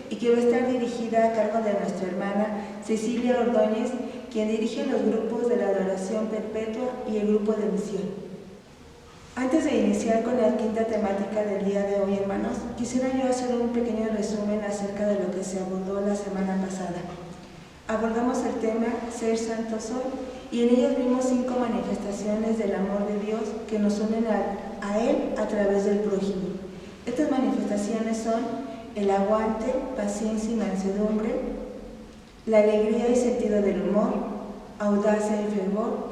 y que va a estar dirigida a cargo de nuestra hermana Cecilia Ordóñez, quien dirige los grupos de la Adoración Perpetua y el grupo de misión. Antes de iniciar con la quinta temática del día de hoy, hermanos, quisiera yo hacer un pequeño resumen acerca de lo que se abordó la semana pasada. Abordamos el tema Ser Santo Soy y en ellos vimos 5 manifestaciones del amor de Dios que nos unen a Él a través del prójimo. Estas manifestaciones son el aguante, paciencia y mansedumbre, la alegría y sentido del humor, audacia y fervor,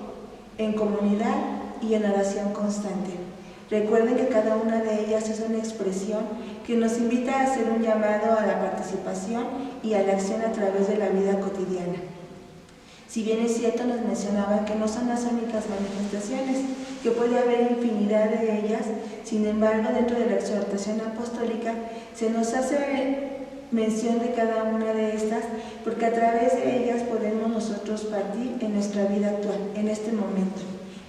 en comunidad y en oración constante. Recuerden que cada una de ellas es una expresión que nos invita a hacer un llamado a la participación y a la acción a través de la vida cotidiana. Si bien es cierto, nos mencionaban que no son las únicas manifestaciones, que puede haber infinidad de ellas, sin embargo, dentro de la exhortación apostólica se nos hace mención de cada una de estas, porque a través de ellas podemos nosotros partir en nuestra vida actual, en este momento.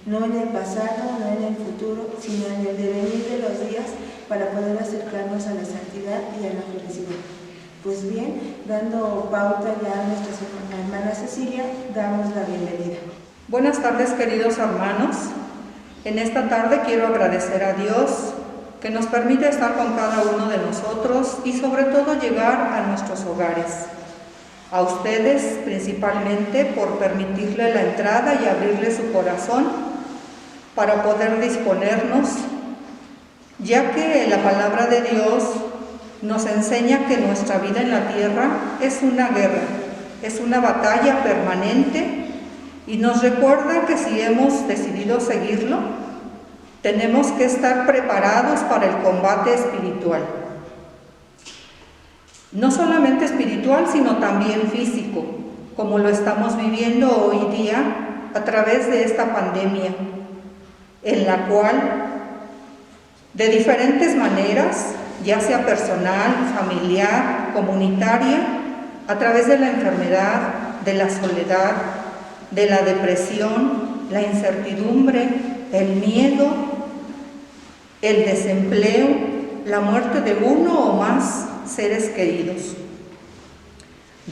No en el pasado, no en el futuro, sino en el devenir de los días para poder acercarnos a la santidad y a la felicidad. Pues bien, dando pauta ya a nuestra hermana Cecilia, damos la bienvenida. Buenas tardes, queridos hermanos. En esta tarde quiero agradecer a Dios que nos permite estar con cada uno de nosotros y sobre todo llegar a nuestros hogares. A ustedes principalmente por permitirle la entrada y abrirle su corazón para poder disponernos, ya que la palabra de Dios nos enseña que nuestra vida en la tierra es una guerra, es una batalla permanente y nos recuerda que si hemos decidido seguirlo, tenemos que estar preparados para el combate espiritual. No solamente espiritual, sino también físico, como lo estamos viviendo hoy día a través de esta pandemia, en la cual, de diferentes maneras, ya sea personal, familiar, comunitaria, a través de la enfermedad, de la soledad, de la depresión, la incertidumbre, el miedo, el desempleo, la muerte de uno o más seres queridos.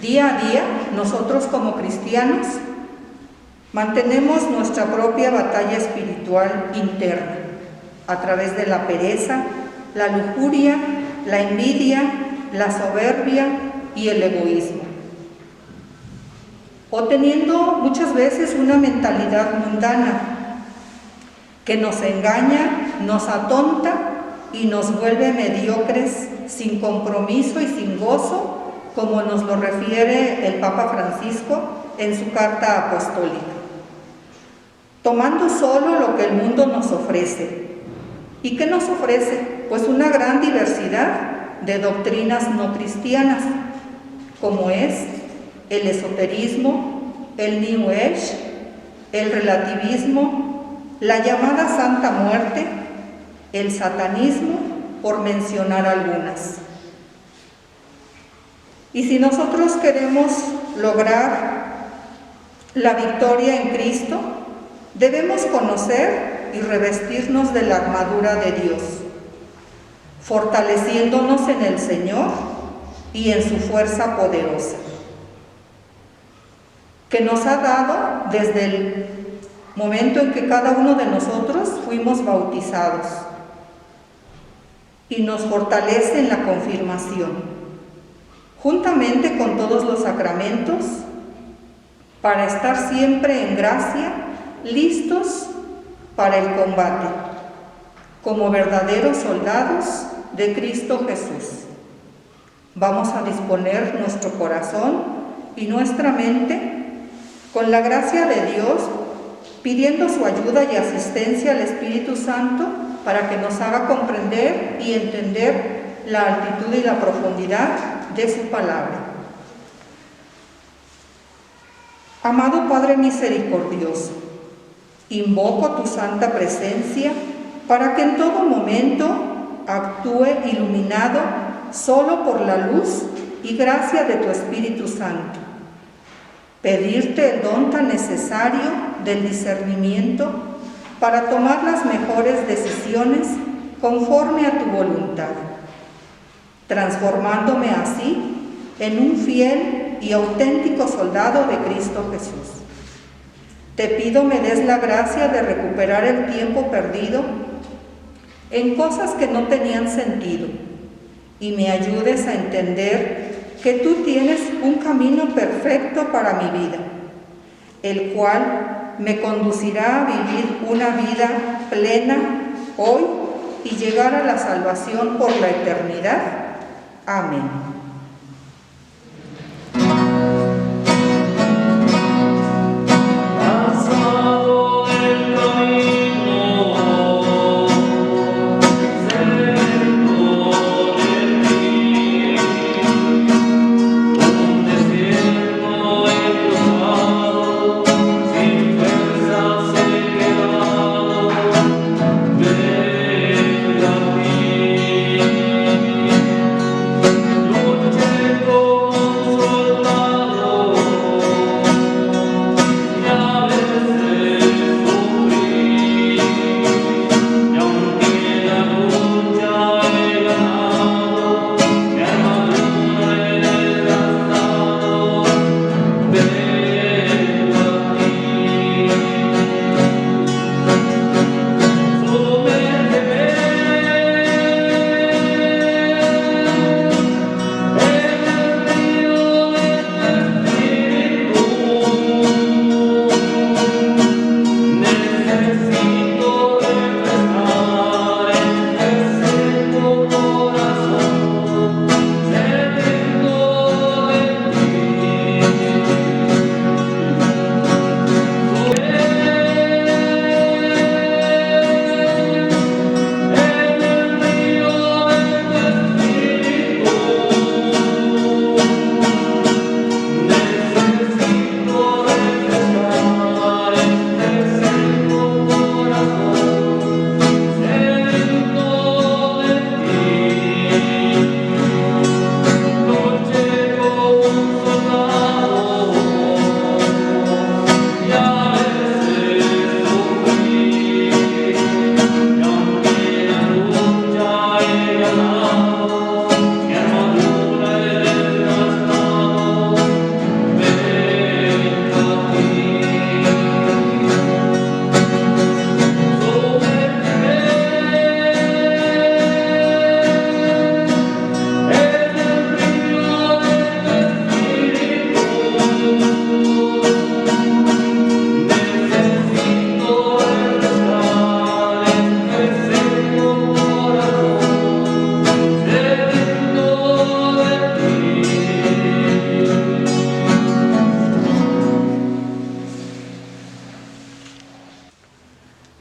Día a día, nosotros como cristianos mantenemos nuestra propia batalla espiritual interna a través de la pereza, la lujuria, la envidia, la soberbia y el egoísmo. O teniendo muchas veces una mentalidad mundana que nos engaña, nos atonta y nos vuelve mediocres, sin compromiso y sin gozo, como nos lo refiere el Papa Francisco en su carta apostólica. Tomando solo lo que el mundo nos ofrece. ¿Y qué nos ofrece? Pues una gran diversidad de doctrinas no cristianas, como es el esoterismo, el New Age, el relativismo, la llamada Santa Muerte, el satanismo, por mencionar algunas. Y si nosotros queremos lograr la victoria en Cristo, debemos conocer y revestirnos de la armadura de Dios, fortaleciéndonos en el Señor y en su fuerza poderosa, que nos ha dado desde el momento en que cada uno de nosotros fuimos bautizados y nos fortalece en la confirmación, juntamente con todos los sacramentos, para estar siempre en gracia, listos para el combate, como verdaderos soldados de Cristo Jesús. Vamos a disponer nuestro corazón y nuestra mente con la gracia de Dios, pidiendo su ayuda y asistencia al Espíritu Santo para que nos haga comprender y entender la altitud y la profundidad de su palabra. Amado Padre misericordioso, invoco tu santa presencia para que en todo momento actúe iluminado solo por la luz y gracia de tu Espíritu Santo. Pedirte el don tan necesario del discernimiento para tomar las mejores decisiones conforme a tu voluntad. transformándome así en un fiel y auténtico soldado de Cristo Jesús. Te pido me des la gracia de recuperar el tiempo perdido en cosas que no tenían sentido y me ayudes a entender que tú tienes un camino perfecto para mi vida, el cual me conducirá a vivir una vida plena hoy y llegar a la salvación por la eternidad. Amén.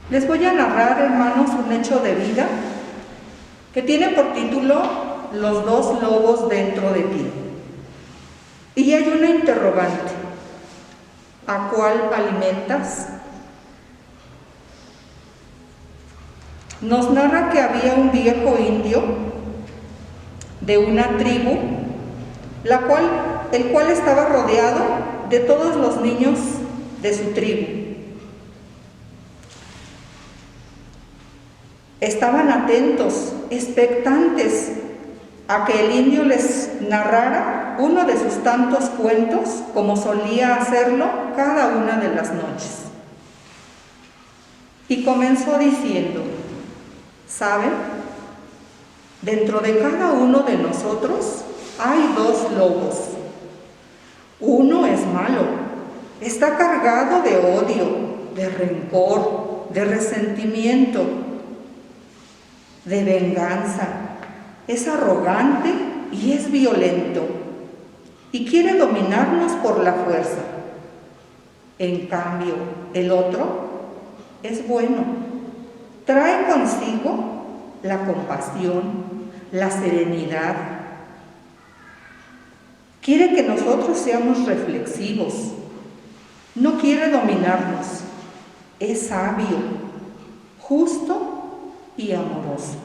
Les voy a narrar, hermanos, un hecho de vida que tiene por título Los dos lobos dentro de ti. Y hay una interrogante: ¿a cuál alimentas? Nos narra que había un viejo indio de una tribu, el cual estaba rodeado de todos los niños de su tribu. Estaban atentos, expectantes, a que el indio les narrara uno de sus tantos cuentos, como solía hacerlo cada una de las noches. Y comenzó diciendo: ¿saben? Dentro de cada uno de nosotros hay dos lobos. Uno es malo, está cargado de odio, de rencor, de resentimiento, de venganza, es arrogante y es violento y quiere dominarnos por la fuerza. En cambio, el otro es bueno, trae consigo la compasión, la serenidad. Quiere que nosotros seamos reflexivos, no quiere dominarnos, es sabio, justo y amoroso.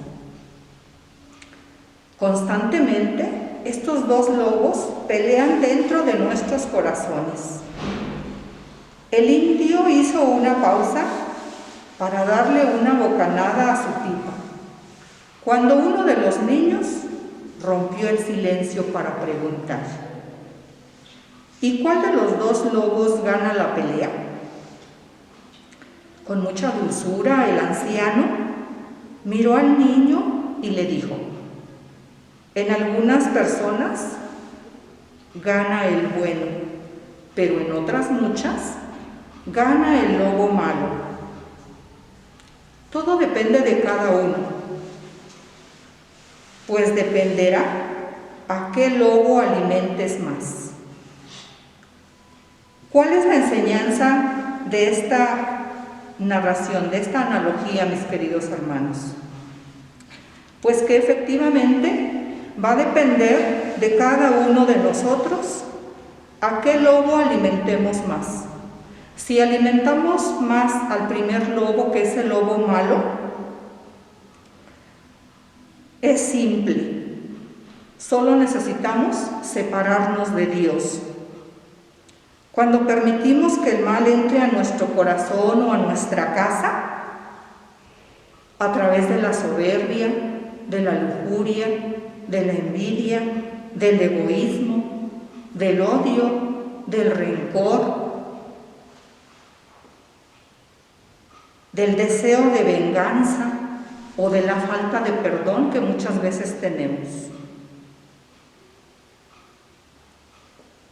Constantemente, estos dos lobos pelean dentro de nuestros corazones. El indio hizo una pausa para darle una bocanada a su pipa, cuando uno de los niños rompió el silencio para preguntar: ¿y cuál de los dos lobos gana la pelea? Con mucha dulzura el anciano miró al niño y le dijo: en algunas personas gana el bueno, pero en otras muchas gana el lobo malo. Todo depende de cada uno, pues dependerá a qué lobo alimentes más. ¿Cuál es la enseñanza de esta narración, de esta analogía, mis queridos hermanos? Pues que efectivamente va a depender de cada uno de nosotros a qué lobo alimentemos más. Si alimentamos más al primer lobo, que es el lobo malo, es simple. Solo necesitamos separarnos de Dios. Cuando permitimos que el mal entre a nuestro corazón o a nuestra casa, a través de la soberbia, de la lujuria, de la envidia, del egoísmo, del odio, del rencor, del deseo de venganza o de la falta de perdón que muchas veces tenemos.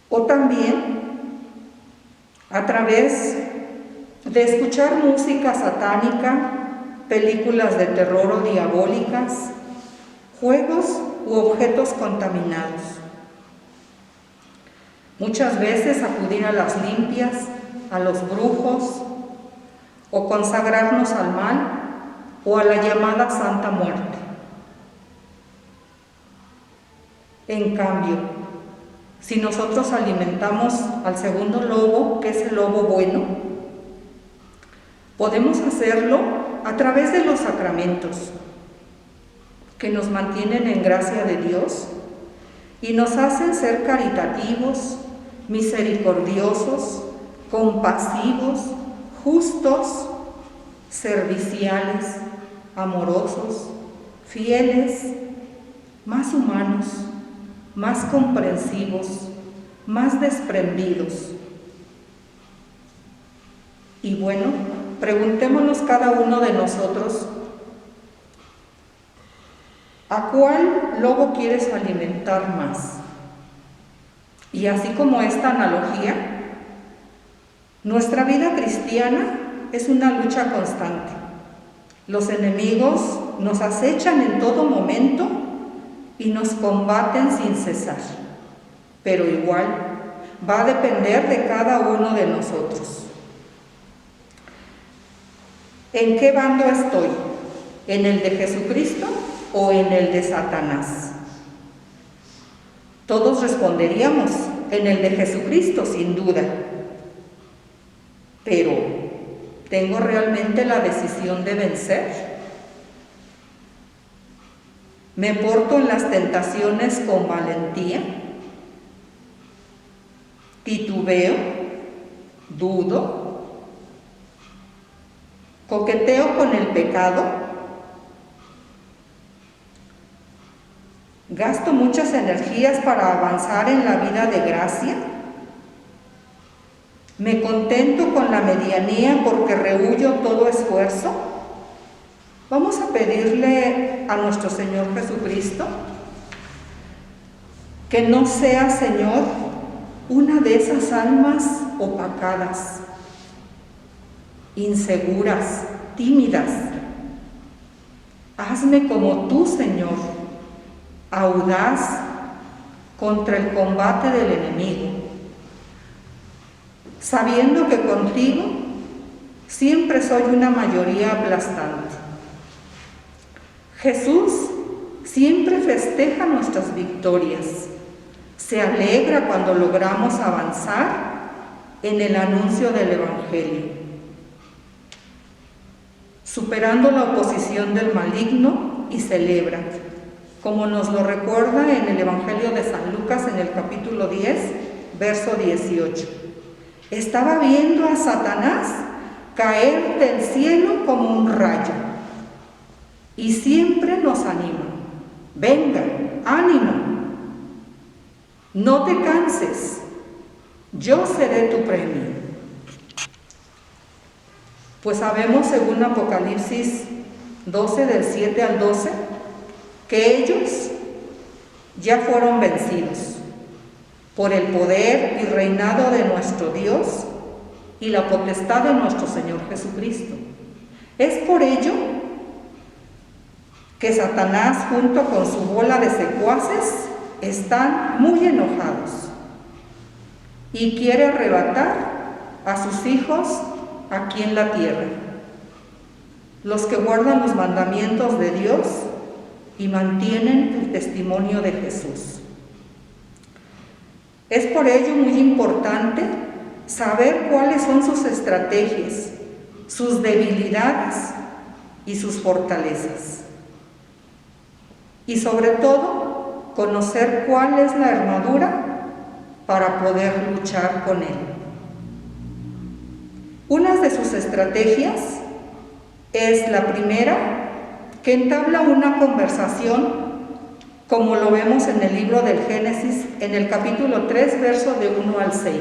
O también a través de escuchar música satánica, películas de terror o diabólicas, juegos u objetos contaminados. Muchas veces acudir a las limpias, a los brujos, o consagrarnos al mal o a la llamada Santa Muerte. En cambio, si nosotros alimentamos al segundo lobo, que es el lobo bueno, podemos hacerlo a través de los sacramentos, que nos mantienen en gracia de Dios y nos hacen ser caritativos, misericordiosos, compasivos, justos, serviciales, amorosos, fieles, más humanos, más comprensivos, más desprendidos. Y bueno, preguntémonos cada uno de nosotros: ¿a cuál lobo quieres alimentar más? Y así como esta analogía, nuestra vida cristiana es una lucha constante. Los enemigos nos acechan en todo momento y nos combaten sin cesar, pero igual va a depender de cada uno de nosotros. ¿En qué bando estoy? ¿En el de Jesucristo o en el de Satanás? Todos responderíamos: en el de Jesucristo, sin duda. Pero, ¿tengo realmente la decisión de vencer? ¿Me porto en las tentaciones con valentía? ¿Titubeo? ¿Dudo? ¿Coqueteo con el pecado? ¿Gasto muchas energías para avanzar en la vida de gracia? ¿Me contento con la medianía porque rehuyo todo esfuerzo? Vamos a pedirle a nuestro Señor Jesucristo que no sea, Señor, una de esas almas opacadas, inseguras, tímidas. Hazme como tú, Señor, audaz contra el combate del enemigo, sabiendo que contigo siempre soy una mayoría aplastante. Jesús siempre festeja nuestras victorias, se alegra cuando logramos avanzar en el anuncio del Evangelio, superando la oposición del maligno, y celebra, como nos lo recuerda en el Evangelio de San Lucas en el capítulo 10, verso 18. Estaba viendo a Satanás caer del cielo como un rayo, y siempre nos anima: vengan, ánimo, no te canses, yo seré tu premio. Pues sabemos, según Apocalipsis 12, del 7 al 12, que ellos ya fueron vencidos por el poder y reinado de nuestro Dios y la potestad de nuestro Señor Jesucristo. Es por ello que Satanás, junto con su bola de secuaces, están muy enojados y quiere arrebatar a sus hijos aquí en la tierra, los que guardan los mandamientos de Dios y mantienen el testimonio de Jesús. Es por ello muy importante saber cuáles son sus estrategias, sus debilidades y sus fortalezas. Y sobre todo, conocer cuál es la armadura para poder luchar con él. Una de sus estrategias es la primera, que entabla una conversación, como lo vemos en el libro del Génesis, en el capítulo 3, verso de 1 al 6,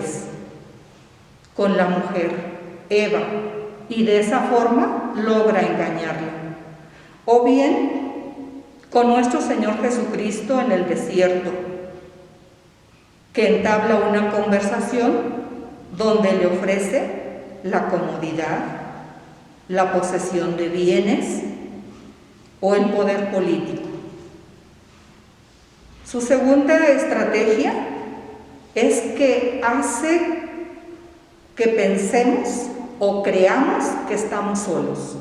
con la mujer, Eva, y de esa forma logra engañarla. O bien, con nuestro Señor Jesucristo en el desierto, que entabla una conversación donde le ofrece la comodidad, la posesión de bienes o el poder político. Su segunda estrategia es que hace que pensemos o creamos que estamos solos,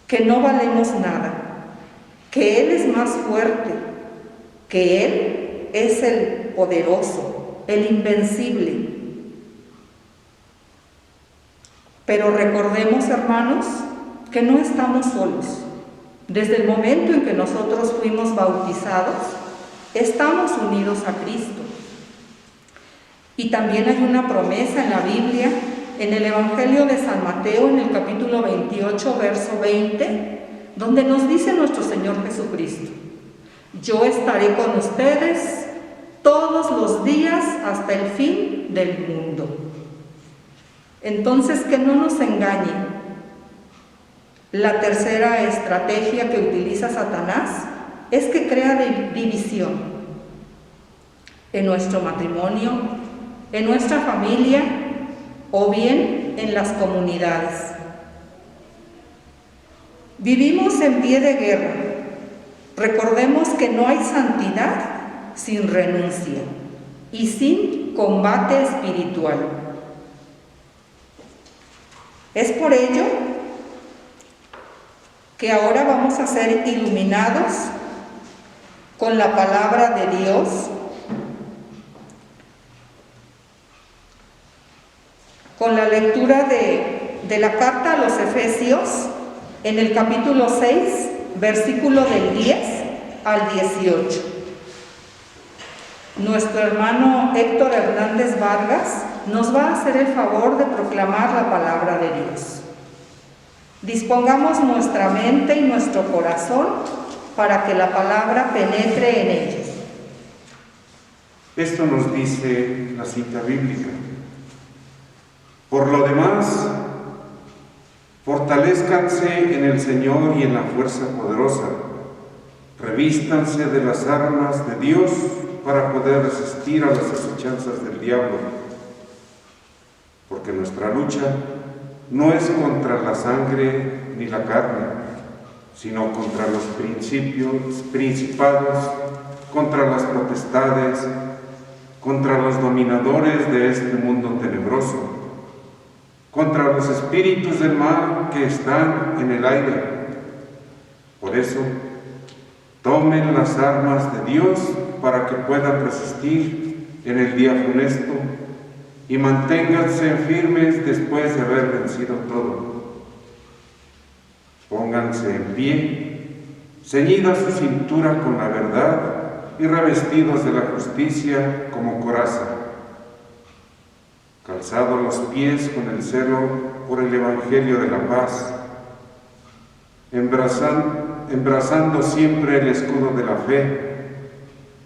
que no valemos nada, que Él es más fuerte, que Él es el poderoso, el invencible. Pero recordemos, hermanos, que no estamos solos. Desde el momento en que nosotros fuimos bautizados, estamos unidos a Cristo. Y también hay una promesa en la Biblia, en el Evangelio de San Mateo, en el capítulo 28, verso 20, donde nos dice nuestro Señor Jesucristo: yo estaré con ustedes todos los días hasta el fin del mundo. Entonces, que no nos engañe. La tercera estrategia que utiliza Satanás es que crea división en nuestro matrimonio, en nuestra familia o bien en las comunidades. Vivimos en pie de guerra. Recordemos que no hay santidad sin renuncia y sin combate espiritual. Es por ello que ahora vamos a ser iluminados con la palabra de Dios, con la lectura de la carta a los Efesios en el capítulo 6, versículo del 10 al 18. Nuestro hermano Héctor Hernández Vargas nos va a hacer el favor de proclamar la palabra de Dios. Dispongamos nuestra mente y nuestro corazón para que la palabra penetre en ellos. Esto nos dice la cita bíblica. Por lo demás, fortalezcanse en el Señor y en la fuerza poderosa. Revístanse de las armas de Dios para poder resistir a las acechanzas del diablo. Porque nuestra lucha no es contra la sangre ni la carne, sino contra los principados, contra las potestades, contra los dominadores de este mundo tenebroso, contra los espíritus del mal que están en el aire. Por eso, tomen las armas de Dios para que puedan resistir en el día funesto y manténganse firmes después de haber vencido todo. Pónganse en pie, ceñida su cintura con la verdad y revestidos de la justicia como coraza, calzados los pies con el celo por el Evangelio de la paz, embrazando siempre el escudo de la fe,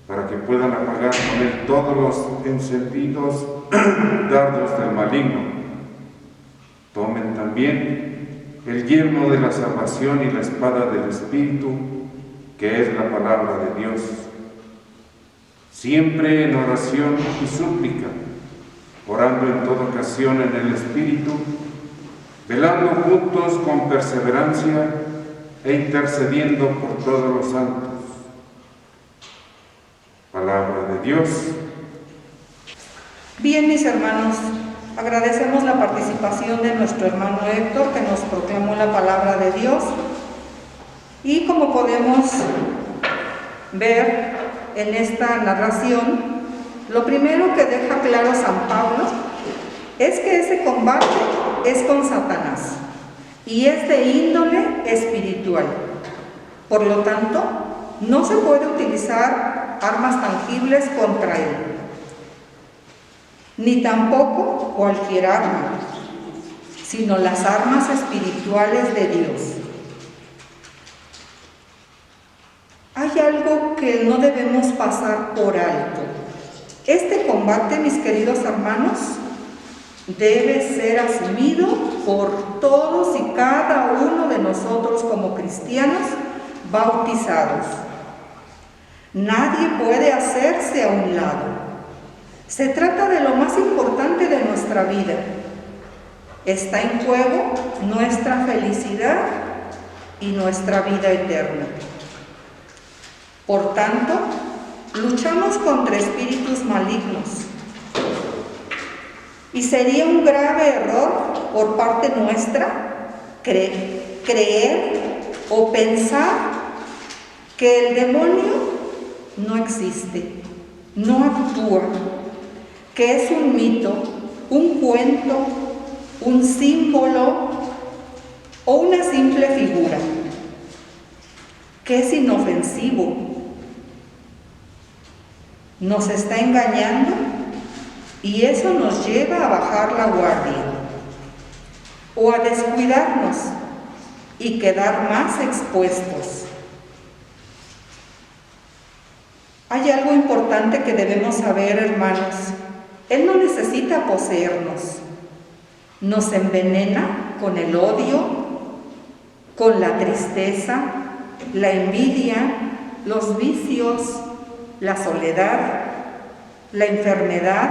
para que puedan apagar con él todos los encendidos dardos del maligno. Tomen también el yelmo de la salvación y la espada del Espíritu, que es la palabra de Dios. Siempre en oración y súplica, orando en toda ocasión en el Espíritu, velando juntos con perseverancia e intercediendo por todos los santos. Palabra de Dios. Bien, mis hermanos, agradecemos la participación de nuestro hermano Héctor, que nos proclamó la palabra de Dios. Y como podemos ver en esta narración, lo primero que deja claro San Pablo es que ese combate es con Satanás y es de índole espiritual. Por lo tanto, no se puede utilizar armas tangibles contra él, ni tampoco cualquier arma, sino las armas espirituales de Dios. Hay algo que no debemos pasar por alto. Este combate, mis queridos hermanos, debe ser asumido por todos y cada uno de nosotros como cristianos bautizados. Nadie puede hacerse a un lado. Se trata de lo más importante de nuestra vida. Está en juego nuestra felicidad y nuestra vida eterna. Por tanto, luchamos contra espíritus malignos. Y sería un grave error por parte nuestra creer o pensar que el demonio no existe, no actúa, que es un mito, un cuento, un símbolo o una simple figura, que es inofensivo. Nos está engañando y eso nos lleva a bajar la guardia o a descuidarnos y quedar más expuestos. Hay algo importante que debemos saber, hermanos. Él no necesita poseernos. Nos envenena con el odio, con la tristeza, la envidia, los vicios, la soledad, la enfermedad.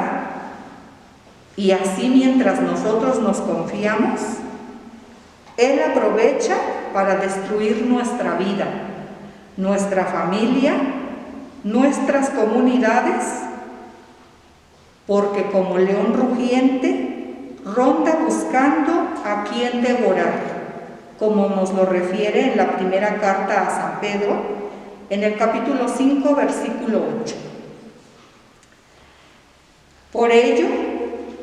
Y así, mientras nosotros nos confiamos, Él aprovecha para destruir nuestra vida, nuestra familia, nuestras comunidades, porque como león rugiente ronda buscando a quien devorar, como nos lo refiere en la primera carta a San Pedro, en el capítulo 5, versículo 8. Por ello,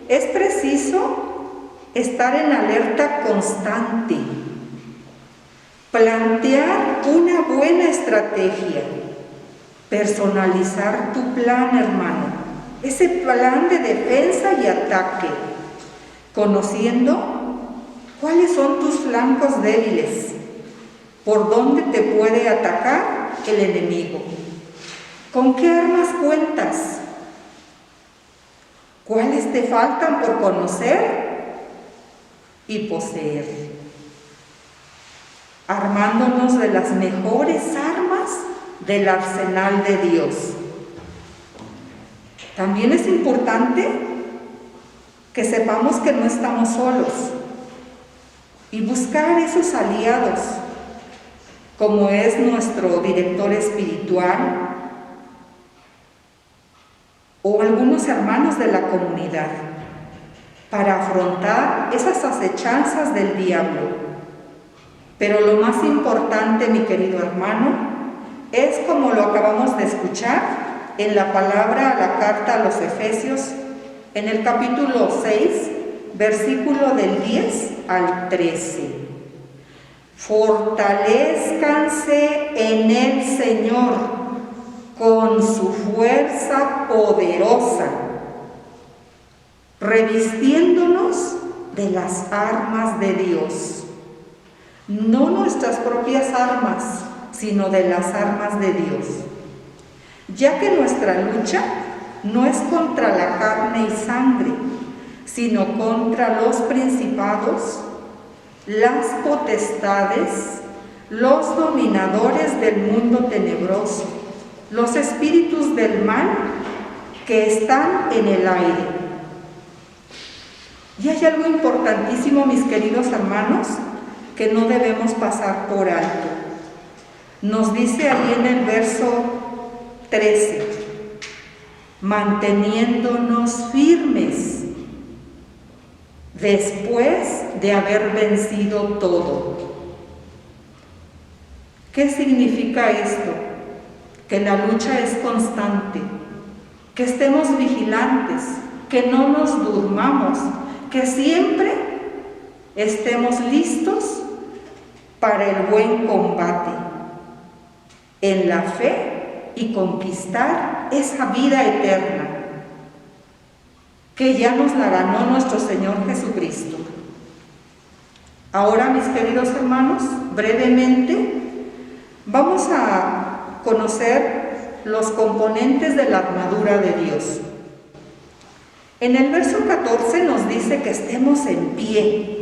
es preciso estar en alerta constante, plantear una buena estrategia, personalizar tu plan, hermano, ese plan de defensa y ataque, conociendo cuáles son tus flancos débiles, por dónde te puede atacar el enemigo, con qué armas cuentas, cuáles te faltan por conocer y poseer, armándonos de las mejores armas del arsenal de Dios. También es importante que sepamos que no estamos solos y buscar esos aliados, como es nuestro director espiritual o algunos hermanos de la comunidad, para afrontar esas acechanzas del diablo. Pero lo más importante, mi querido hermano, es como lo acabamos de escuchar en la palabra a la carta a los Efesios, en el capítulo 6, versículo del 10 al 13. Fortalézcanse en el Señor con su fuerza poderosa, revistiéndonos de las armas de Dios. No nuestras propias armas, sino de las armas de Dios. Ya que nuestra lucha no es contra la carne y sangre, sino contra los principados, las potestades, los dominadores del mundo tenebroso, los espíritus del mal que están en el aire. Y hay algo importantísimo, mis queridos hermanos, que no debemos pasar por alto. Nos dice ahí en el verso 13, manteniéndonos firmes después de haber vencido todo. ¿Qué significa esto? Que la lucha es constante, que estemos vigilantes, que no nos durmamos, que siempre estemos listos para el buen combate en la fe y conquistar esa vida eterna que ya nos la ganó nuestro Señor Jesucristo. Ahora, mis queridos hermanos, brevemente vamos a conocer los componentes de la armadura de Dios. En el verso 14 nos dice que estemos en pie.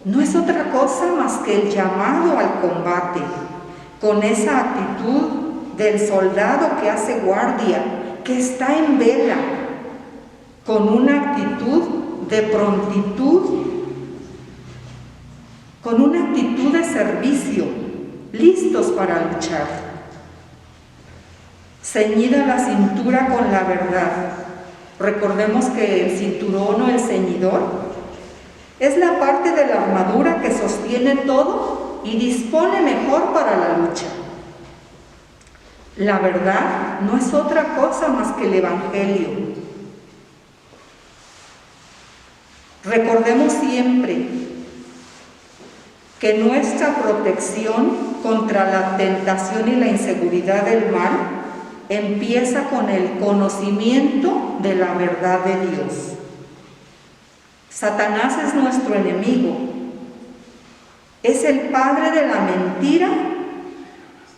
No es otra cosa más que el llamado al combate, con esa actitud del soldado que hace guardia, que está en vela, con una actitud de prontitud, con una actitud de servicio, listos para luchar. Ceñida la cintura con la verdad. Recordemos que el cinturón o el ceñidor es la parte de la armadura que sostiene todo y dispone mejor para la lucha. La verdad no es otra cosa más que el Evangelio. Recordemos siempre que nuestra protección contra la tentación y la inseguridad del mal empieza con el conocimiento de la verdad de Dios. Satanás es nuestro enemigo, es el padre de la mentira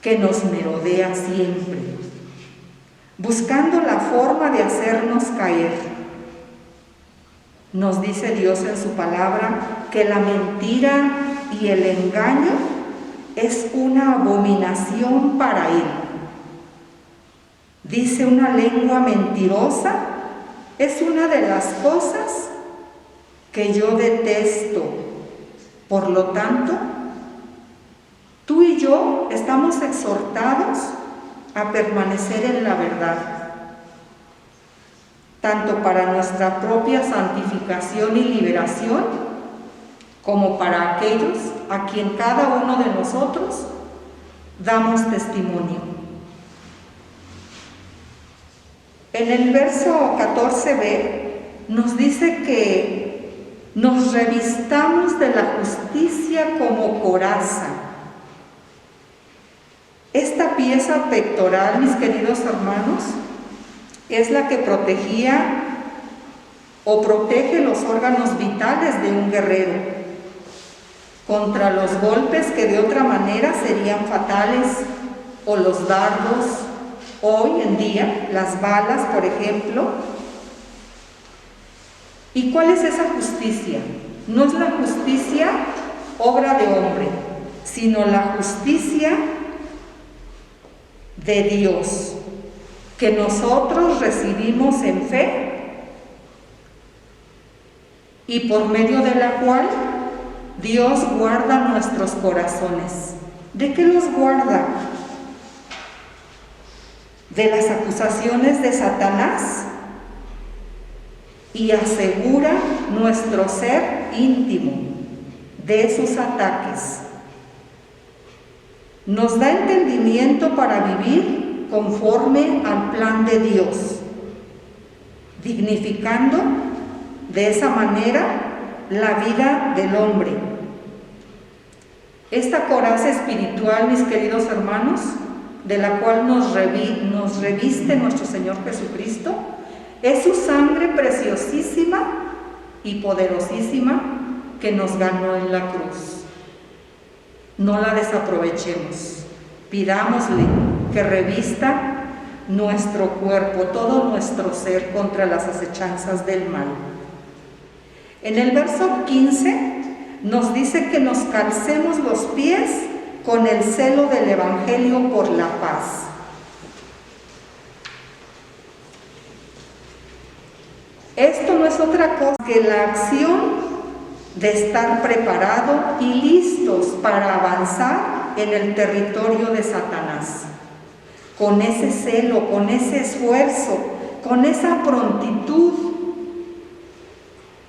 que nos merodea siempre, buscando la forma de hacernos caer. Nos dice Dios en su palabra que la mentira y el engaño es una abominación para Él. Dice, una lengua mentirosa es una de las cosas que yo detesto. Por lo tanto, tú y yo estamos exhortados a permanecer en la verdad, tanto para nuestra propia santificación y liberación, como para aquellos a quien cada uno de nosotros damos testimonio. En el verso 14b nos dice que nos revistamos de la justicia como coraza. Esta pieza pectoral, mis queridos hermanos, es la que protegía o protege los órganos vitales de un guerrero contra los golpes que de otra manera serían fatales, o los dardos, hoy en día, las balas, por ejemplo. ¿Y cuál es esa justicia? No es la justicia obra de hombre, sino la justicia de Dios, que nosotros recibimos en fe y por medio de la cual Dios guarda nuestros corazones. ¿De qué los guarda? De las acusaciones de Satanás, y asegura nuestro ser íntimo de sus ataques. Nos da entendimiento para vivir conforme al plan de Dios, dignificando de esa manera la vida del hombre. Esta coraza espiritual, mis queridos hermanos, de la cual nos reviste nuestro Señor Jesucristo, es su sangre preciosísima y poderosísima que nos ganó en la cruz. no la desaprovechemos. Pidámosle que revista nuestro cuerpo, todo nuestro ser contra las acechanzas del mal. En el verso 15 nos dice que nos calcemos los pies con el celo del Evangelio por la paz. Esto no es otra cosa que la acción de estar preparado y listos para avanzar en el territorio de Satanás. Con ese celo, con ese esfuerzo, con esa prontitud,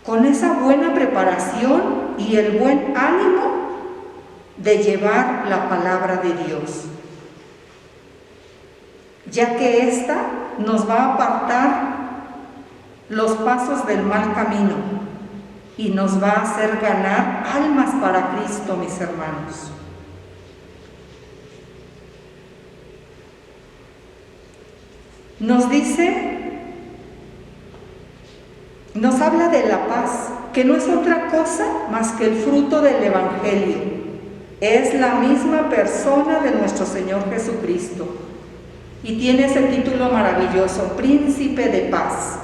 con esa buena preparación y el buen ánimo de llevar la palabra de Dios, ya que ésta nos va a apartar los pasos del mal camino y nos va a hacer ganar almas para Cristo, mis hermanos. Nos dice, nos habla de la paz, que no es otra cosa más que el fruto del Evangelio. Es la misma persona de nuestro Señor Jesucristo. Y tiene ese título maravilloso, Príncipe de Paz.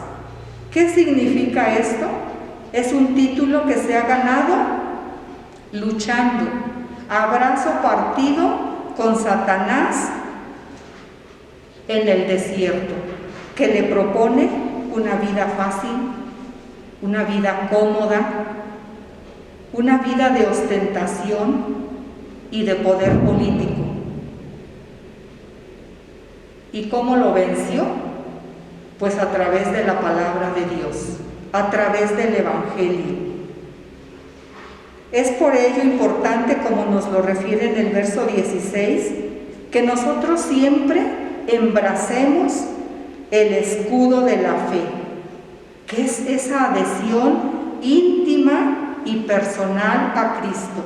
¿Qué significa esto? Es un título que se ha ganado luchando, a brazo partido con Satanás en el desierto, que le propone una vida fácil, una vida cómoda, una vida de ostentación y de poder político. ¿Y cómo lo venció? Pues a través de la palabra de Dios, a través del Evangelio. Es por ello importante, como nos lo refiere en el verso 16, que nosotros siempre embracemos el escudo de la fe, que es esa adhesión íntima y personal a Cristo.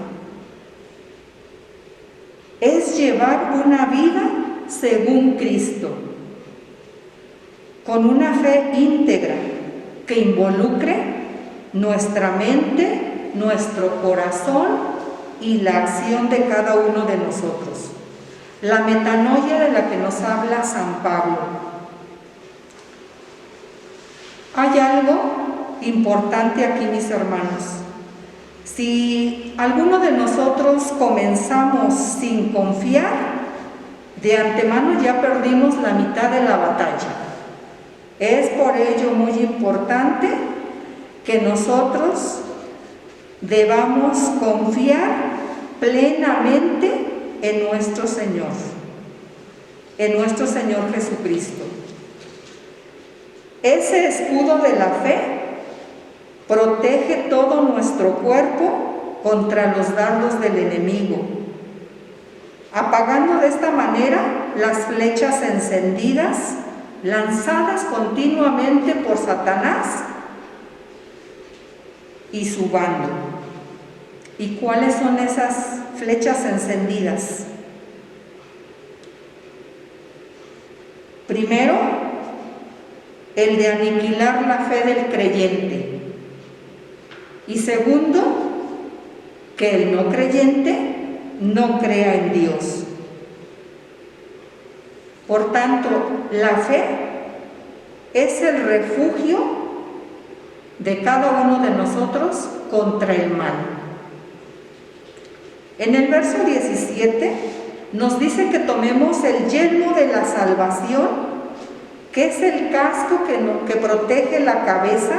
Es llevar una vida según Cristo, con una fe íntegra que involucre nuestra mente, nuestro corazón y la acción de cada uno de nosotros. La metanoia de la que nos habla San Pablo. Hay algo importante aquí, mis hermanos. Si alguno de nosotros comenzamos sin confiar, de antemano ya perdimos la mitad de la batalla. Es por ello muy importante que nosotros debamos confiar plenamente en nuestro Señor Jesucristo. Ese escudo de la fe protege todo nuestro cuerpo contra los dardos del enemigo, apagando de esta manera las flechas encendidas, lanzadas continuamente por Satanás y su bando. ¿Y cuáles son esas flechas encendidas? Primero, el de aniquilar la fe del creyente. Y segundo, que el no creyente no crea en Dios. Por tanto, la fe es el refugio de cada uno de nosotros contra el mal. En el verso 17 nos dice que tomemos el yelmo de la salvación, que es el casco que protege la cabeza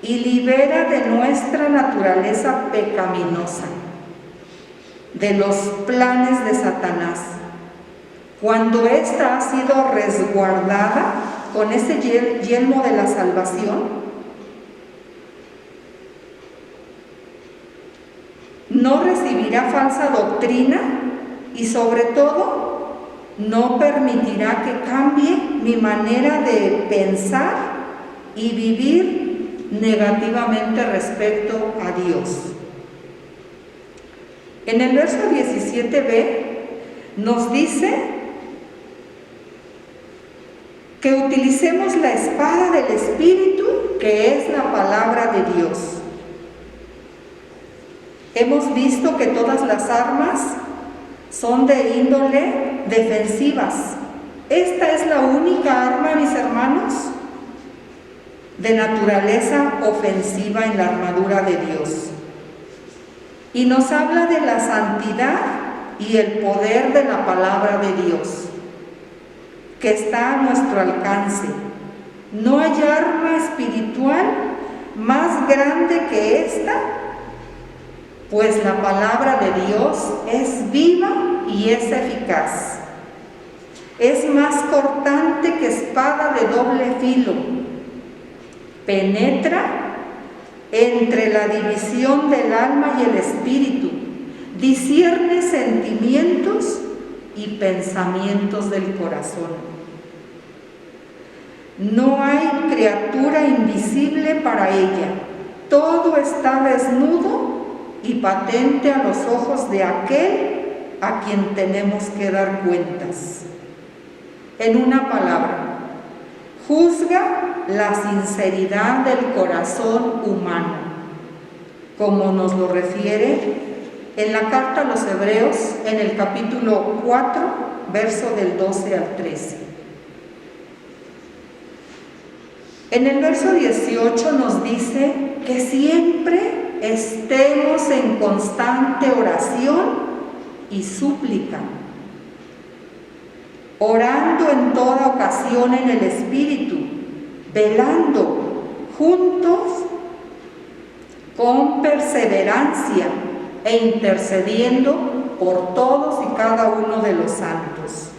y libera de nuestra naturaleza pecaminosa, de los planes de Satanás. Cuando ésta ha sido resguardada con ese yelmo de la salvación, no recibirá falsa doctrina y sobre todo no permitirá que cambie mi manera de pensar y vivir negativamente respecto a Dios. En el verso 17b nos dice que utilicemos la espada del Espíritu, que es la palabra de Dios. hemos visto que todas las armas son de índole defensivas. Esta es la única arma, mis hermanos, de naturaleza ofensiva en la armadura de Dios. Y nos habla de la santidad y el poder de la palabra de Dios, que está a nuestro alcance. No hay arma espiritual más grande que esta, pues la palabra de Dios es viva y es eficaz. Es más cortante que espada de doble filo. Penetra entre la división del alma y el espíritu, discierne sentimientos y pensamientos del corazón. No hay criatura invisible para ella. Todo está desnudo y patente a los ojos de aquel a quien tenemos que dar cuentas. En una palabra, juzga la sinceridad del corazón humano, como nos lo refiere en la carta a los Hebreos, en el capítulo 4, verso del 12 al 13. En el verso 18 nos dice que siempre estemos en constante oración y súplica, orando en toda ocasión en el Espíritu, velando juntos con perseverancia e intercediendo por todos y cada uno de los santos.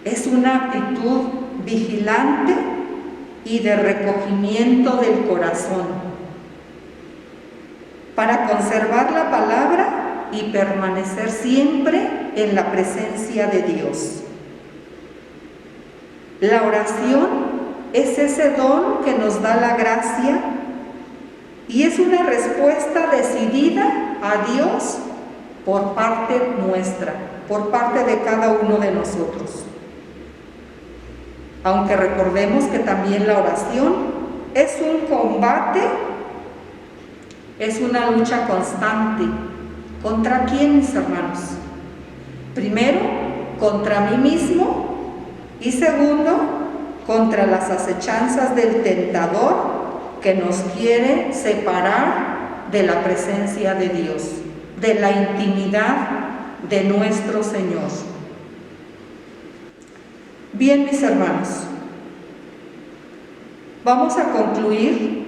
Es una actitud vigilante y de recogimiento del corazón para conservar la palabra y permanecer siempre en la presencia de Dios. La oración es ese don que nos da la gracia y es una respuesta decidida a Dios por parte nuestra, por parte de cada uno de nosotros. Aunque recordemos que también la oración es un combate, es una lucha constante. ¿Contra quién, mis hermanos? Primero, contra mí mismo, y segundo, contra las acechanzas del tentador que nos quiere separar de la presencia de Dios, de la intimidad de nuestro Señor. Bien, mis hermanos, vamos a concluir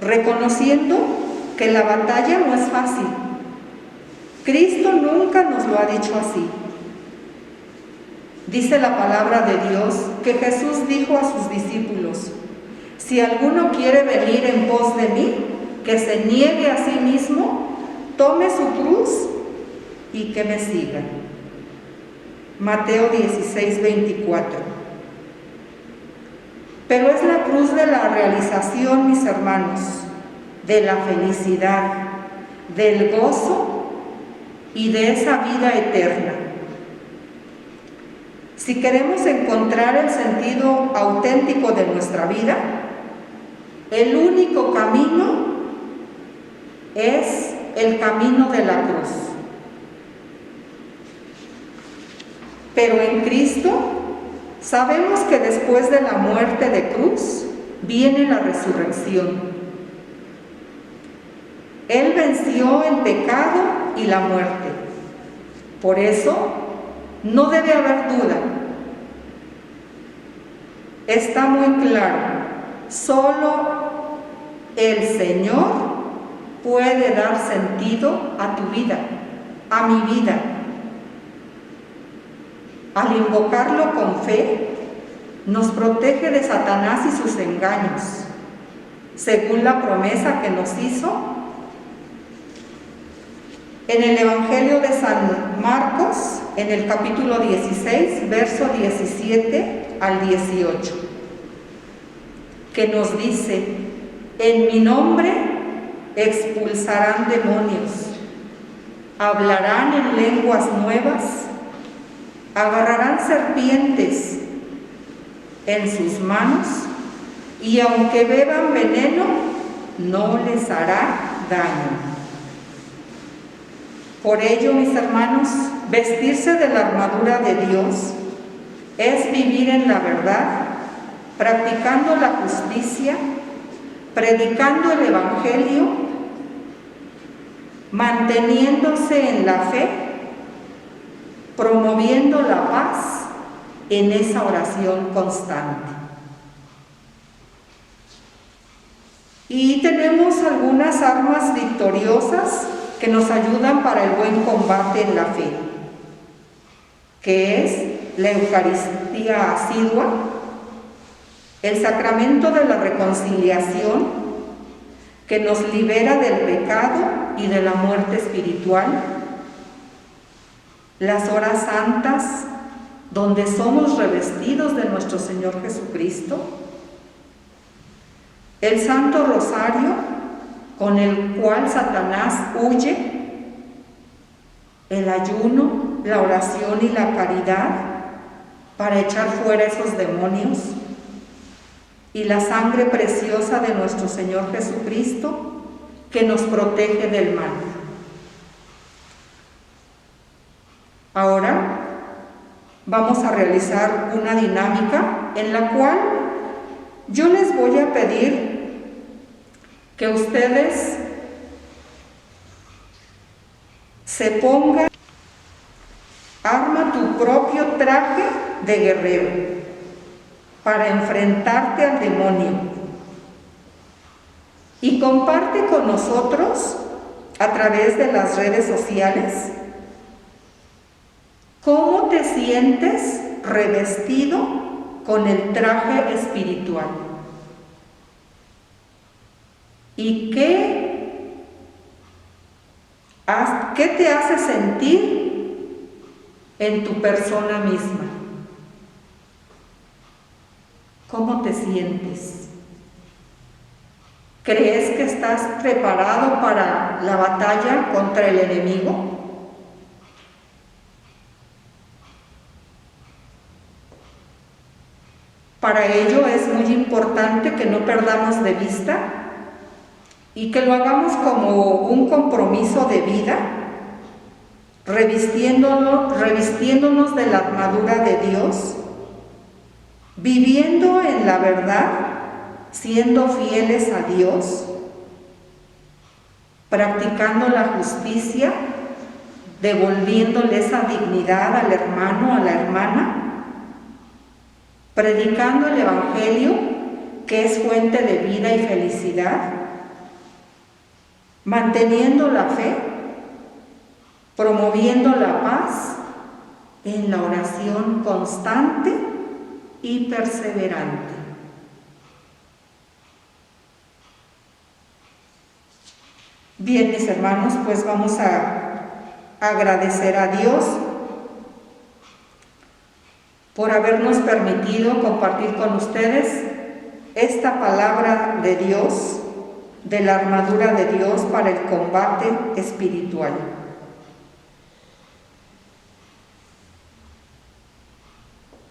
reconociendo que la batalla no es fácil. Cristo nunca nos lo ha dicho así. Dice la palabra de Dios que Jesús dijo a sus discípulos: si alguno quiere venir en pos de mí, que se niegue a sí mismo, tome su cruz y que me siga. Mateo 16, 24. Pero es la cruz de la realización, mis hermanos, de la felicidad, del gozo y de esa vida eterna. Si queremos encontrar el sentido auténtico de nuestra vida, el único camino es el camino de la cruz. Pero en Cristo sabemos que después de la muerte de cruz viene la resurrección. Él venció el pecado y la muerte. Por eso no debe haber duda. Está muy claro. Solo el Señor puede dar sentido a tu vida, a mi vida. Al invocarlo con fe, nos protege de Satanás y sus engaños, según la promesa que nos hizo en el Evangelio de San Marcos, en el capítulo 16, verso 17 al 18, que nos dice: en mi nombre expulsarán demonios, hablarán en lenguas nuevas, agarrarán serpientes en sus manos, y aunque beban veneno, no les hará daño. Por ello, mis hermanos, vestirse de la armadura de Dios es vivir en la verdad, practicando la justicia, predicando el Evangelio, manteniéndose en la fe, promoviendo la paz en esa oración constante. Y tenemos algunas armas victoriosas que nos ayudan para el buen combate en la fe, que es la Eucaristía asidua, el sacramento de la reconciliación, que nos libera del pecado y de la muerte espiritual, las horas santas, donde somos revestidos de nuestro Señor Jesucristo, el Santo Rosario, con el cual Satanás huye, el ayuno, la oración y la caridad para echar fuera esos demonios, y la sangre preciosa de nuestro Señor Jesucristo que nos protege del mal. Ahora vamos a realizar una dinámica en la cual yo les voy a pedir que ustedes se pongan, arma tu propio traje de guerrero para enfrentarte al demonio y comparte con nosotros a través de las redes sociales cómo te sientes revestido con el traje espiritual. ¿Y qué te hace sentir en tu persona misma? ¿Cómo te sientes? ¿Crees que estás preparado para la batalla contra el enemigo? Para ello es muy importante que no perdamos de vista y que lo hagamos como un compromiso de vida, revistiéndonos de la armadura de Dios, viviendo en la verdad, siendo fieles a Dios, practicando la justicia, devolviéndole esa dignidad al hermano, a la hermana, predicando el Evangelio, que es fuente de vida y felicidad, manteniendo la fe, promoviendo la paz en la oración constante y perseverante. Bien, mis hermanos, pues vamos a agradecer a Dios por habernos permitido compartir con ustedes esta palabra de Dios, de la armadura de Dios para el combate espiritual.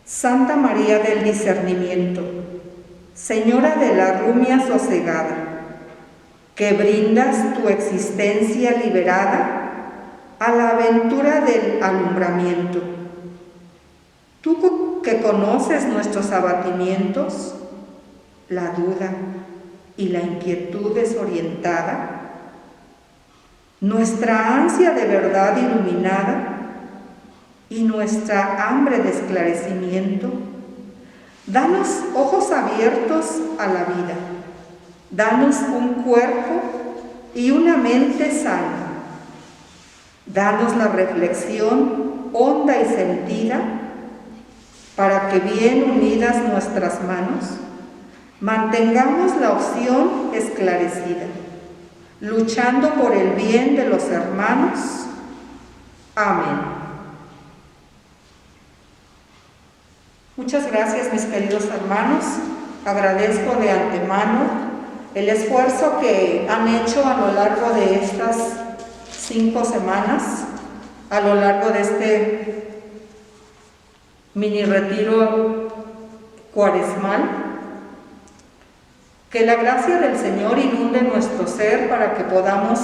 Santa María del Discernimiento, Señora de la rumia sosegada, que brindas tu existencia liberada a la aventura del alumbramiento. Tú que conoces nuestros abatimientos, la duda y la inquietud desorientada, nuestra ansia de verdad iluminada y nuestra hambre de esclarecimiento, danos ojos abiertos a la vida, danos un cuerpo y una mente sana, danos la reflexión honda y sentida para que bien unidas nuestras manos, mantengamos la opción esclarecida, luchando por el bien de los hermanos. Amén. Muchas gracias, mis queridos hermanos. Agradezco de antemano el esfuerzo que han hecho a lo largo de estas 5 semanas, a lo largo de este mini retiro cuaresmal, Que la gracia del Señor inunde nuestro ser para que podamos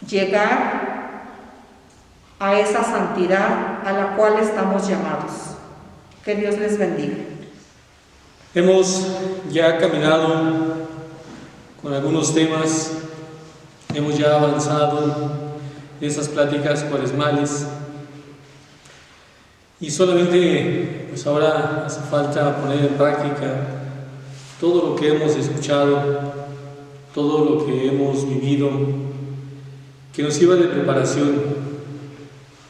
llegar a esa santidad a la cual estamos llamados. Que Dios les bendiga. Hemos ya caminado con algunos temas, hemos ya avanzado en esas pláticas cuaresmales y solamente pues ahora hace falta poner en práctica todo lo que hemos escuchado, todo lo que hemos vivido, que nos sirva de preparación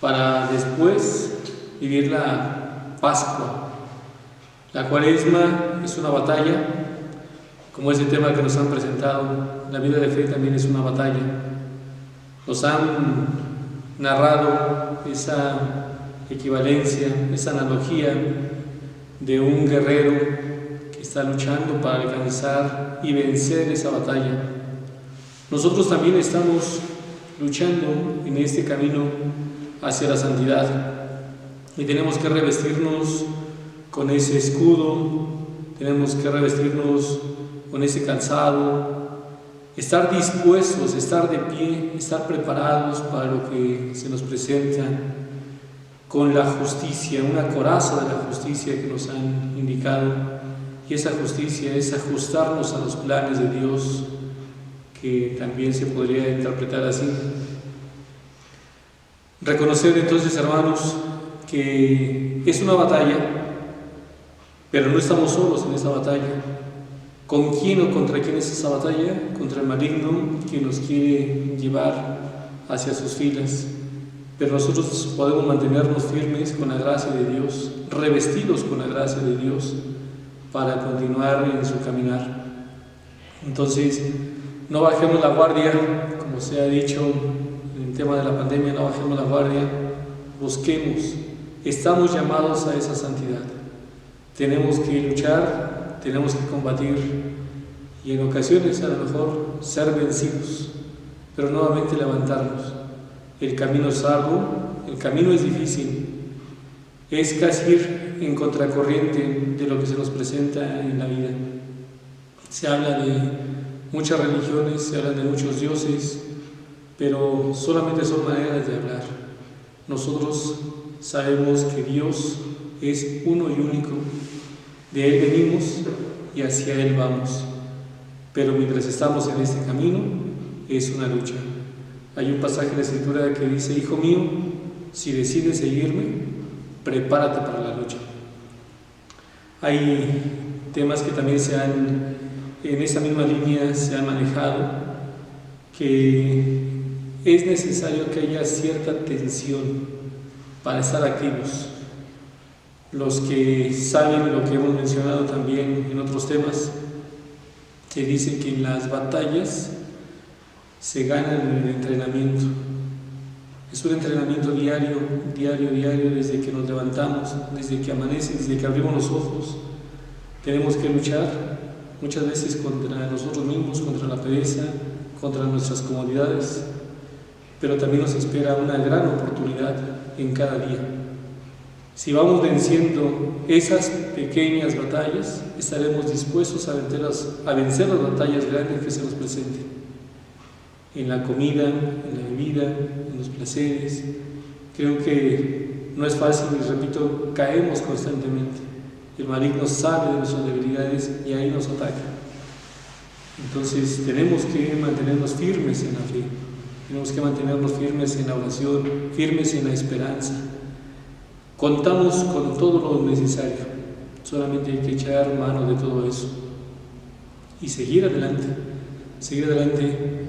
para después vivir la Pascua. La Cuaresma es una batalla, como ese tema que nos han presentado. La vida de fe también es una batalla. Nos han narrado esa equivalencia, esa analogía de un guerrero que está luchando para alcanzar y vencer esa batalla. Nosotros también estamos luchando en este camino hacia la santidad y tenemos que revestirnos con ese escudo, tenemos que revestirnos con ese calzado, estar dispuestos, estar de pie, estar preparados para lo que se nos presenta con la justicia, una coraza de la justicia que nos han indicado, y esa justicia es ajustarnos a los planes de Dios, que también se podría interpretar así. Reconocer entonces, hermanos, que es una batalla, pero no estamos solos en esa batalla. ¿Con quién o contra quién es esa batalla? Contra el maligno que nos quiere llevar hacia sus filas. Pero nosotros podemos mantenernos firmes con la gracia de Dios, revestidos con la gracia de Dios, para continuar en su caminar. Entonces, no bajemos la guardia, como se ha dicho en el tema de la pandemia, no bajemos la guardia, busquemos. Estamos llamados a esa santidad. Tenemos que luchar, tenemos que combatir y en ocasiones a lo mejor ser vencidos, pero nuevamente levantarnos. El camino es arduo, el camino es difícil, es casi ir en contracorriente de lo que se nos presenta en la vida. Se habla de muchas religiones, se habla de muchos dioses, pero solamente son maneras de hablar. Nosotros sabemos que Dios es uno y único, de Él venimos y hacia Él vamos, pero mientras estamos en este camino es una lucha. Hay un pasaje de la Escritura que dice: hijo mío, si decides seguirme, prepárate para la lucha. Hay temas que también en esa misma línea se han manejado, que es necesario que haya cierta tensión para estar activos. Los que saben lo que hemos mencionado también en otros temas, se dice que en las batallas se gana en el entrenamiento. Es un entrenamiento diario, desde que nos levantamos, desde que amanece, desde que abrimos los ojos. Tenemos que luchar muchas veces contra nosotros mismos, contra la pereza, contra nuestras comodidades, pero también nos espera una gran oportunidad en cada día. Si vamos venciendo esas pequeñas batallas, estaremos dispuestos a vencer las batallas grandes que se nos presenten. En la comida, en la bebida, en los placeres. Creo que no es fácil, y repito, caemos constantemente. El maligno sabe de nuestras debilidades y ahí nos ataca. Entonces tenemos que mantenernos firmes en la fe, tenemos que mantenernos firmes en la oración, firmes en la esperanza. Contamos con todo lo necesario, solamente hay que echar mano de todo eso y seguir adelante, seguir adelante.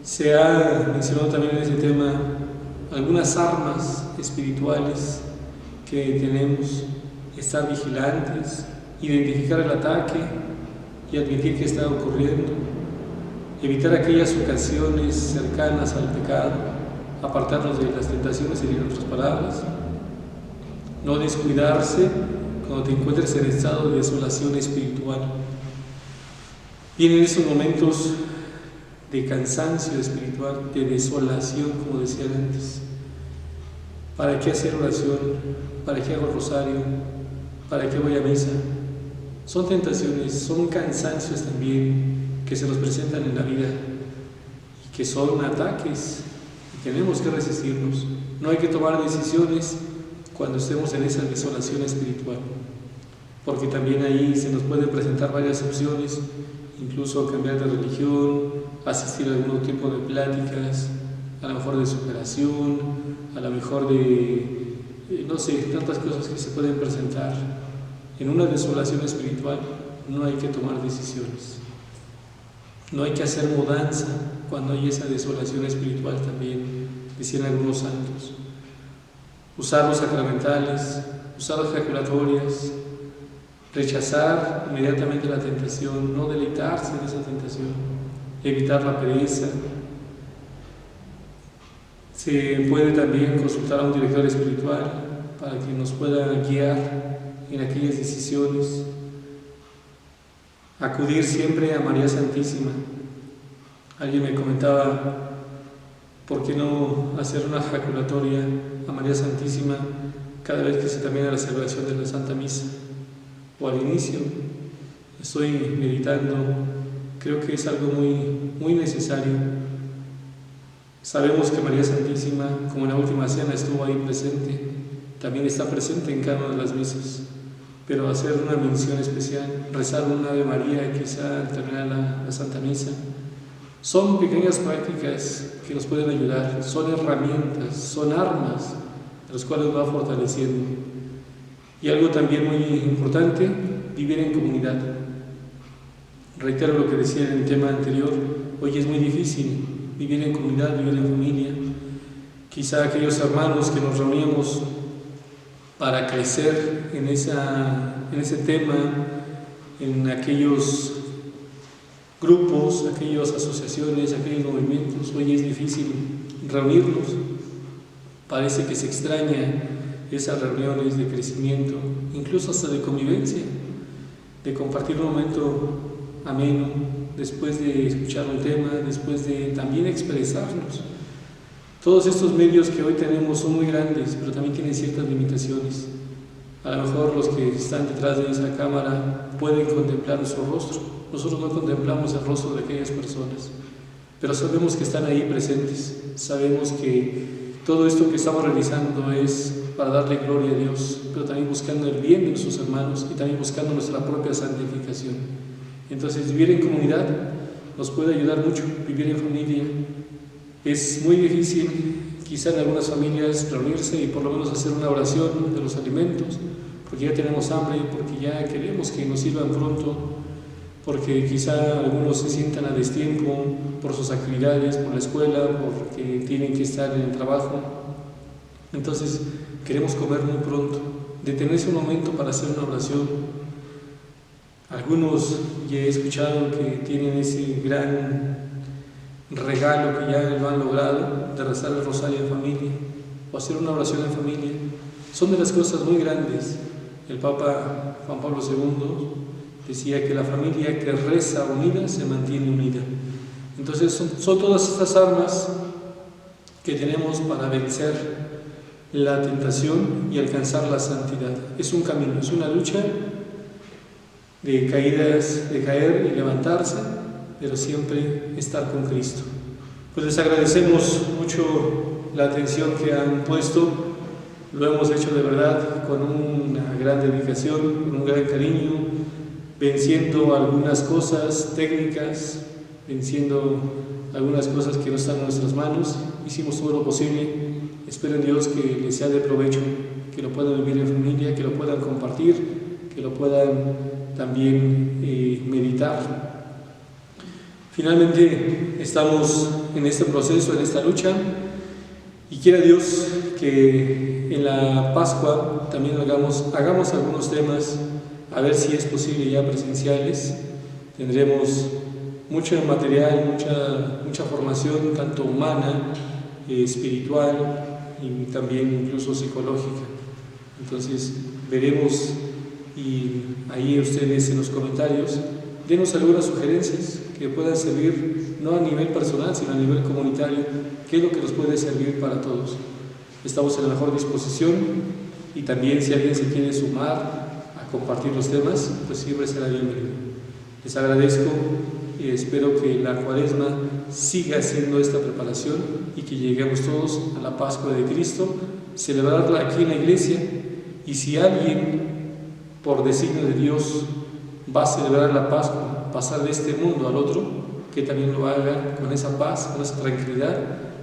Se ha mencionado también en ese tema algunas armas espirituales que tenemos: estar vigilantes, identificar el ataque y admitir que está ocurriendo, evitar aquellas ocasiones cercanas al pecado, apartarnos de las tentaciones, serían nuestras palabras, no descuidarse cuando te encuentres en estado de desolación espiritual. Vienen esos momentos de cansancio espiritual, de desolación, como decía antes. ¿Para qué hacer oración? ¿Para qué hago rosario? ¿Para qué voy a misa? Son tentaciones, son cansancios también que se nos presentan en la vida y que son ataques y tenemos que resistirlos. No hay que tomar decisiones cuando estemos en esa desolación espiritual, porque también ahí se nos pueden presentar varias opciones, incluso cambiar de religión, asistir a algún tipo de pláticas, a lo mejor de superación, a lo mejor de, no sé, tantas cosas que se pueden presentar. En una desolación espiritual no hay que tomar decisiones, no hay que hacer mudanza cuando hay esa desolación espiritual también, decían algunos santos. Usar los sacramentales, usar las ejaculatorias, rechazar inmediatamente la tentación, no deleitarse en esa tentación, evitar la pereza. Se puede también consultar a un director espiritual para que nos pueda guiar en aquellas decisiones. Acudir siempre a María Santísima. Alguien me comentaba, ¿por qué no hacer una ejaculatoria a María Santísima cada vez que se termina la celebración de la Santa Misa? O al inicio. Estoy meditando, creo que es algo muy necesario. Sabemos que María Santísima, como en la última cena estuvo ahí presente, también está presente en cada una de las misas, pero hacer una mención especial, rezar un Ave María quizá al terminar la Santa Misa, son pequeñas prácticas que nos pueden ayudar, son herramientas, son armas de las cuales va fortaleciendo. Y algo también muy importante, vivir en comunidad. Reitero lo que decía en el tema anterior, hoy es muy difícil vivir en comunidad, vivir en familia. Quizá aquellos hermanos que nos reuníamos para crecer en ese tema, en aquellos grupos, aquellas asociaciones, aquellos movimientos, hoy es difícil reunirnos. Parece que se extraña esas reuniones de crecimiento, incluso hasta de convivencia, de compartir un momento ameno, después de escuchar un tema, después de también expresarnos. Todos estos medios que hoy tenemos son muy grandes, pero también tienen ciertas limitaciones. A lo mejor los que están detrás de esa cámara pueden contemplar nuestro rostro. Nosotros no contemplamos el rostro de aquellas personas, pero sabemos que están ahí presentes. Sabemos que todo esto que estamos realizando es para darle gloria a Dios, pero también buscando el bien de nuestros hermanos y también buscando nuestra propia santificación. Entonces, vivir en comunidad nos puede ayudar mucho, vivir en familia. Es muy difícil, quizá en algunas familias, reunirse y por lo menos hacer una oración de los alimentos, porque ya tenemos hambre, porque ya queremos que nos sirvan pronto, porque quizá algunos se sientan a destiempo por sus actividades, por la escuela, porque tienen que estar en el trabajo. Entonces, queremos comer muy pronto, detenerse un momento para hacer una oración. Algunos ya he escuchado que tienen ese gran regalo que ya lo han logrado de rezar el rosario en familia o hacer una oración en familia. Son de las cosas muy grandes. El Papa Juan Pablo II decía que la familia que reza unida se mantiene unida. Entonces son todas estas armas que tenemos para vencer la tentación y alcanzar la santidad. Es un camino, es una lucha de caídas, de caer y levantarse, pero siempre estar con Cristo. Pues les agradecemos mucho la atención que han puesto. Lo hemos hecho de verdad con una gran dedicación, con un gran cariño, venciendo algunas cosas técnicas, venciendo algunas cosas que no están en nuestras manos. Hicimos todo lo posible. Espero en Dios que les sea de provecho, que lo puedan vivir en familia, que lo puedan compartir, que lo puedan también meditar. Finalmente estamos en este proceso, en esta lucha, y quiera Dios que en la Pascua también hagamos algunos temas, a ver si es posible ya presenciales. Tendremos mucho material, mucha formación, tanto humana, espiritual y también incluso psicológica. Entonces veremos, y ahí ustedes en los comentarios denos algunas sugerencias que puedan servir no a nivel personal sino a nivel comunitario, qué es lo que nos puede servir para todos. Estamos en la mejor disposición, y también si alguien se quiere sumar a compartir los temas, pues siempre será bienvenido. Les agradezco y espero que la Cuaresma siga haciendo esta preparación y que lleguemos todos a la Pascua de Cristo, celebrarla aquí en la iglesia. Y si alguien, por designio de Dios, va a celebrar la Pascua, pasar de este mundo al otro, que también lo haga con esa paz, con esa tranquilidad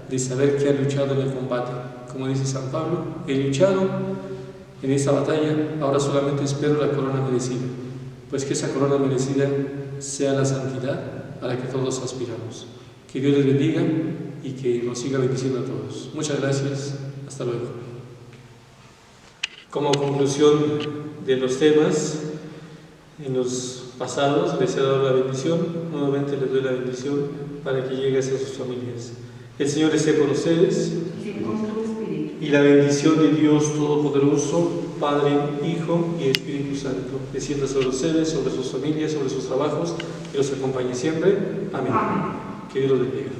de saber que ha luchado en el combate. Como dice San Pablo, he luchado en esa batalla, ahora solamente espero la corona merecida. Pues que esa corona merecida sea la santidad a la que todos aspiramos. Que Dios les bendiga y que nos siga bendiciendo a todos. Muchas gracias. Hasta luego. Como conclusión de los temas, en los pasados les he dado la bendición, nuevamente les doy la bendición para que llegue hacia sus familias. El Señor esté con ustedes y la bendición de Dios Todopoderoso, Padre, Hijo y Espíritu Santo, descienda sobre ustedes, sobre sus familias, sobre sus trabajos, y los acompañe siempre. Amén. Que Dios los bendiga.